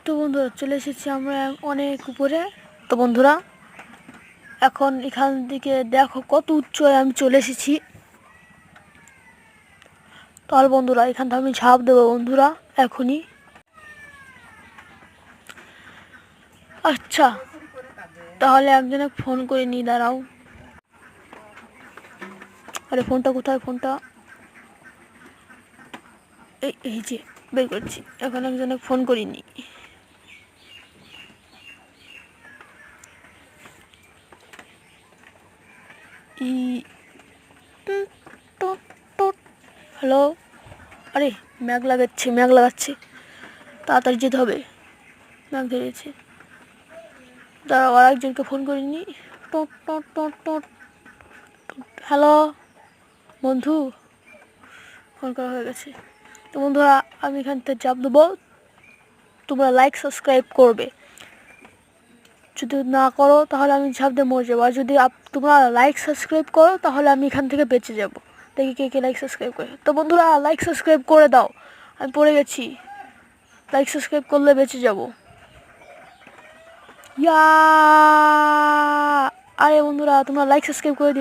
তো বন্ধুরা চলে এসেছি আমরা অনেক উপরে। তো বন্ধুরা এখন এখান থেকে দেখো কত উচ্চয় আমি চলে এসেছি। তাহলে বন্ধুরা এখান থেকে আমি ঝাঁপ দেবো বন্ধুরা এখনই। আচ্ছা তাহলে একজনে ফোন করে নিয়ে দাঁড়াও। আরে ফোনটা কোথায়? ফোনটা এই যে বের করছি। এখন একজনে ফোন করিনি। হ্যালো। আরে ম্যাগ লাগাচ্ছে তাড়াতাড়ি যেতে হবে। ম্যাগ ধরেছে। দাঁড়াও আর একজনকে ফোন করিনি। হ্যালো বন্ধু, ফোন করা হয়ে গেছে। তো বন্ধুরা আমি এখান থেকে চাপ দেবো, তোমরা লাইক সাবস্ক্রাইব করবে। যদি না করো তাহলে আমি ঝাঁপ দিয়ে মরে যাবো। আর যদি তোমরা লাইক সাবস্ক্রাইব করো তাহলে আমি এখান থেকে বেঁচে যাব। দেখি কে কে লাইক সাবস্ক্রাইব করে। তো বন্ধুরা লাইক সাবস্ক্রাইব করে দাও, আমি পড়ে গেছি। লাইক সাবস্ক্রাইব করলে বেঁচে যাব। ইয়া, আরে বন্ধুরা তোমরা লাইক সাবস্ক্রাইব করে দিও।